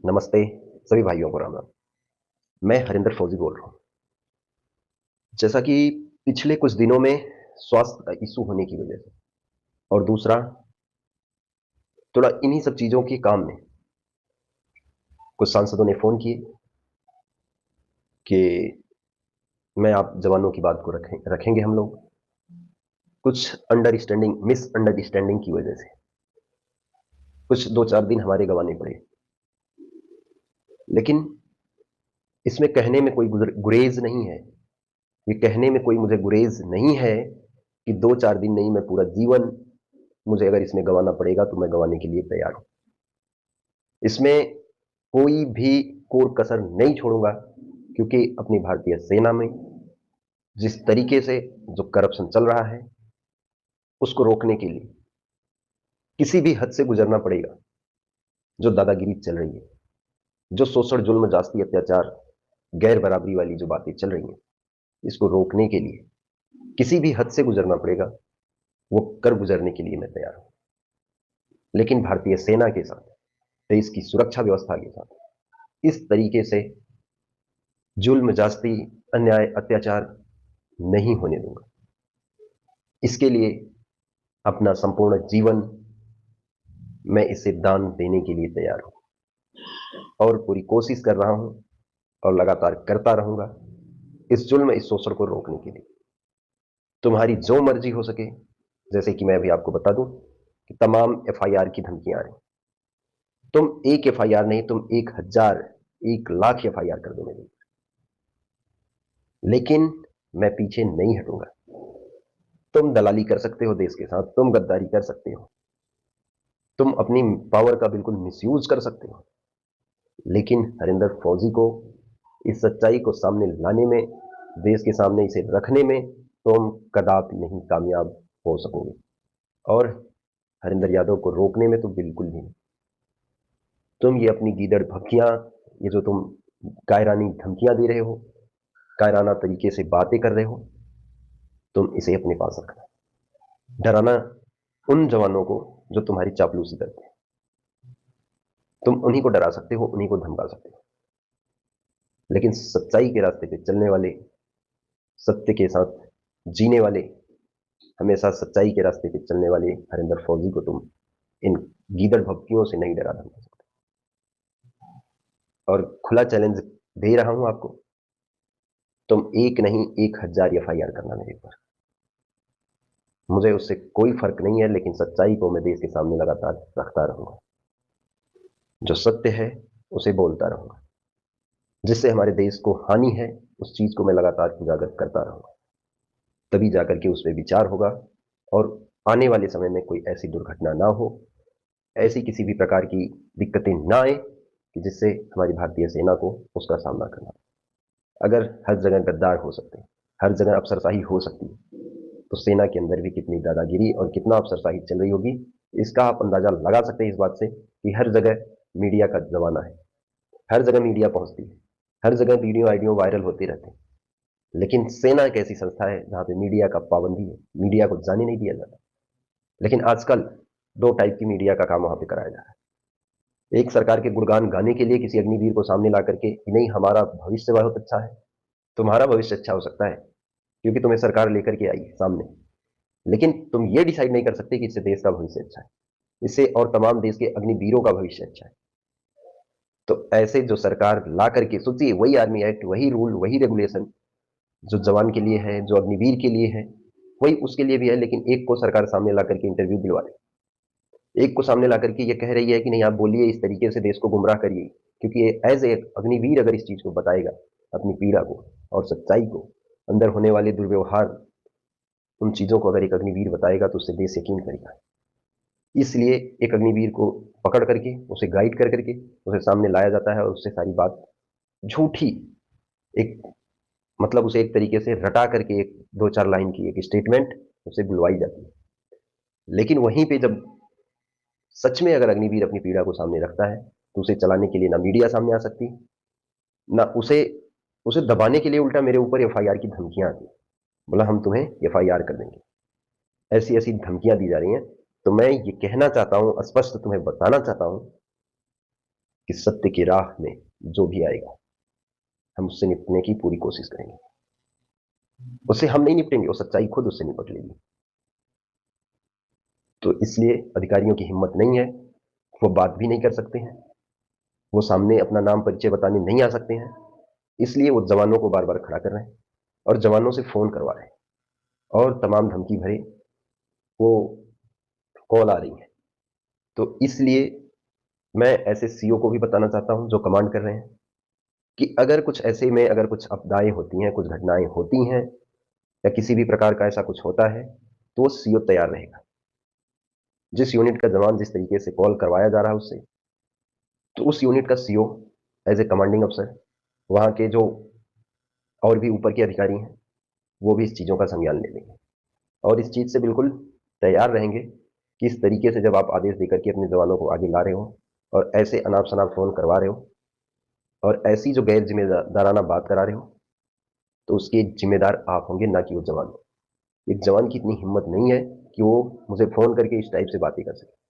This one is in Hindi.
नमस्ते सभी भाइयों को राम राम। मैं हरिंदर फौजी बोल रहा हूँ। जैसा कि पिछले कुछ दिनों में स्वास्थ्य का इशू होने की वजह से और दूसरा थोड़ा इन्हीं सब चीज़ों के काम में कुछ सांसदों ने फ़ोन किए कि मैं आप जवानों की बात को रखेंगे हम लोग। कुछ अंडरस्टैंडिंग मिसअंडरस्टैंडिंग की वजह से कुछ 2-4 दिन हमारे गंवाने पड़े। लेकिन इसमें कहने में कोई गुरेज़ नहीं है। ये कहने में कोई मुझे गुरेज़ नहीं है कि 2-4 दिन नहीं, मैं पूरा जीवन मुझे अगर इसमें गँवाना पड़ेगा तो मैं गँवाने के लिए तैयार हूँ। इसमें कोई भी कोर-कसर नहीं छोड़ूँगा, क्योंकि अपनी भारतीय सेना में जिस तरीके से जो करप्शन चल रहा है, उसको रोकने के लिए किसी भी हद से गुज़रना पड़ेगा। जो दादागिरी चल रही है, जो शोषण, जुल्म, ज़्यादती, अत्याचार, गैर बराबरी वाली जो बातें चल रही हैं, इसको रोकने के लिए किसी भी हद से गुज़रना पड़ेगा, वो कर गुज़रने के लिए मैं तैयार हूँ। लेकिन भारतीय सेना के साथ, देश की सुरक्षा व्यवस्था के साथ इस तरीके से जुल्म, ज़्यादती, अन्याय, अत्याचार नहीं होने दूँगा। इसके लिए अपना संपूर्ण जीवन मैं इसे दान देने के लिए तैयार हूँ और पूरी कोशिश कर रहा हूँ और लगातार करता रहूँगा इस जुल्म, इस शोषण को रोकने के लिए। तुम्हारी जो मर्ज़ी हो सके, जैसे कि मैं अभी आपको बता दूँ कि तमाम एफआईआर की धमकियाँ आ रही हैं। तुम 1 एफआईआर नहीं, तुम 1000, 1 लाख एफआईआर कर दो मेरे ऊपर, लेकिन मैं पीछे नहीं हटूँगा। तुम दलाली कर सकते हो देश के साथ, तुम गद्दारी कर सकते हो, तुम अपनी पावर का बिल्कुल मिसयूज़ कर सकते हो, लेकिन हरिंदर फौजी को इस सच्चाई को सामने लाने में, देश के सामने इसे रखने में तुम कदापि नहीं कामयाब हो सकोगे। और हरिंदर यादव को रोकने में तो बिल्कुल भी नहीं। तुम ये अपनी गीदड़ भक्कियाँ, ये जो तुम कायरानी धमकियाँ दे रहे हो, कायराना तरीके से बातें कर रहे हो, तुम इसे अपने पास रखना। डराना उन जवानों को जो तुम्हारी चापलूसी करते हैं। तुम उन्हीं को डरा सकते हो, उन्हीं को धमका सकते हो, लेकिन सच्चाई के रास्ते पे चलने वाले, सत्य के साथ जीने वाले, हमेशा सच्चाई के रास्ते पे चलने वाले हरिंदर फौजी को तुम इन गीदड़ भक्तियों से नहीं डरा धमका सकते। और खुला चैलेंज दे रहा हूं आपको, तुम एक नहीं 1000 एफआईआर करना मेरे ऊपर। मुझे उससे कोई फर्क नहीं है, लेकिन सच्चाई को मैं देश के सामने लगातार रखता रहूंगा। जो सत्य है उसे बोलता रहूंगा। जिससे हमारे देश को हानि है, उस चीज को मैं लगातार उजागर करता रहूंगा। तभी जाकर के उस पर विचार होगा और आने वाले समय में कोई ऐसी दुर्घटना ना हो, ऐसी किसी भी प्रकार की दिक्कतें ना आए कि जिससे हमारी भारतीय सेना को उसका सामना करना। अगर हर जगह गद्दार हो सकते हैं, हर जगह अफसरशाही हो सकती है, तो सेना के अंदर भी कितनी दादागिरी और कितना अफसरशाही चल रही होगी, इसका आप अंदाजा लगा सकते हैं इस बात से कि हर जगह मीडिया का जमाना है, हर जगह मीडिया पहुंचती है, हर जगह वीडियो आइडियो वायरल होते रहते हैं। लेकिन सेना एक ऐसी संस्था है जहां पे मीडिया का पाबंदी है, मीडिया को जाने नहीं दिया जाता। लेकिन आजकल दो टाइप की मीडिया का काम वहां पे कराया जा रहा है। एक, सरकार के गुणगान गाने के लिए किसी अग्निवीर को सामने ला करके कि नहीं हमारा भविष्य बहुत अच्छा है। तुम्हारा भविष्य अच्छा हो सकता है क्योंकि तुम्हें सरकार लेकर के आई सामने, लेकिन तुम ये डिसाइड नहीं कर सकते कि इससे देश का भविष्य अच्छा है, इससे और तमाम देश के अग्निवीरों का भविष्य अच्छा है। तो ऐसे जो सरकार ला करके, सोचिए, वही आर्मी एक्ट, वही रूल, वही रेगुलेशन जो जवान के लिए है, जो अग्निवीर के लिए है, वही उसके लिए भी है, लेकिन एक को सरकार सामने ला करके इंटरव्यू दिलवा रही है, एक को सामने ला करके ये कह रही है कि नहीं आप बोलिए, इस तरीके से देश को गुमराह करिए, क्योंकि एज ए अग्निवीर अगर इस चीज को बताएगा, अपनी पीड़ा को और सच्चाई को, अंदर होने वाले दुर्व्यवहार, उन चीजों को अगर एक अग्निवीर बताएगा तो उससे देश यकीन करेगा। इसलिए एक अग्निवीर को पकड़ करके, उसे गाइड कर करके उसे सामने लाया जाता है और उससे सारी बात झूठी, एक मतलब उसे एक तरीके से रटा करके एक 2-4 लाइन की एक स्टेटमेंट उसे बुलवाई जाती है। लेकिन वहीं पे जब सच में अगर अग्निवीर अपनी पीड़ा को सामने रखता है, तो उसे चलाने के लिए ना मीडिया सामने आ सकती, ना उसे उसे दबाने के लिए उल्टा मेरे ऊपर एफआईआर की धमकियां आती। बोला हम तुम्हें एफआईआर कर देंगे, ऐसी ऐसी धमकियां दी जा रही हैं। तो मैं ये कहना चाहता हूं, स्पष्ट तुम्हें बताना चाहता हूं कि सत्य की राह में जो भी आएगा हम उससे निपटने की पूरी कोशिश करेंगे। उससे हम नहीं निपटेंगे, वो सच्चाई खुद उससे निपट लेगी। तो इसलिए अधिकारियों की हिम्मत नहीं है, वो बात भी नहीं कर सकते हैं, वो सामने अपना नाम परिचय बताने नहीं आ सकते हैं, इसलिए वो जवानों को बार बार खड़ा कर रहे हैं और जवानों से फोन करवा रहे हैं और तमाम धमकी भरे वो कॉल आ रही है। तो इसलिए मैं ऐसे सीओ को भी बताना चाहता हूं जो कमांड कर रहे हैं कि अगर कुछ ऐसे में अगर कुछ आपदाएं होती हैं, कुछ घटनाएं होती हैं या किसी भी प्रकार का ऐसा कुछ होता है, तो वो सीओ तैयार रहेगा। जिस यूनिट का जवान जिस तरीके से कॉल करवाया जा रहा है उससे, तो उस यूनिट का सीओ एज ए कमांडिंग अफसर, वहां के जो और भी ऊपर के अधिकारी हैं, वो भी इस चीजों का संज्ञान ले लेंगे और इस चीज से बिल्कुल तैयार रहेंगे कि इस तरीके से जब आप आदेश देकर के अपने जवानों को आगे ला रहे हो और ऐसे अनाप शनाप फोन करवा रहे हो और ऐसी जो गैर जिम्मेदाराना बात करा रहे हो, तो उसके जिम्मेदार आप होंगे, ना कि वो जवान। एक जवान की इतनी हिम्मत नहीं है कि वो मुझे फोन करके इस टाइप से बातें कर सके।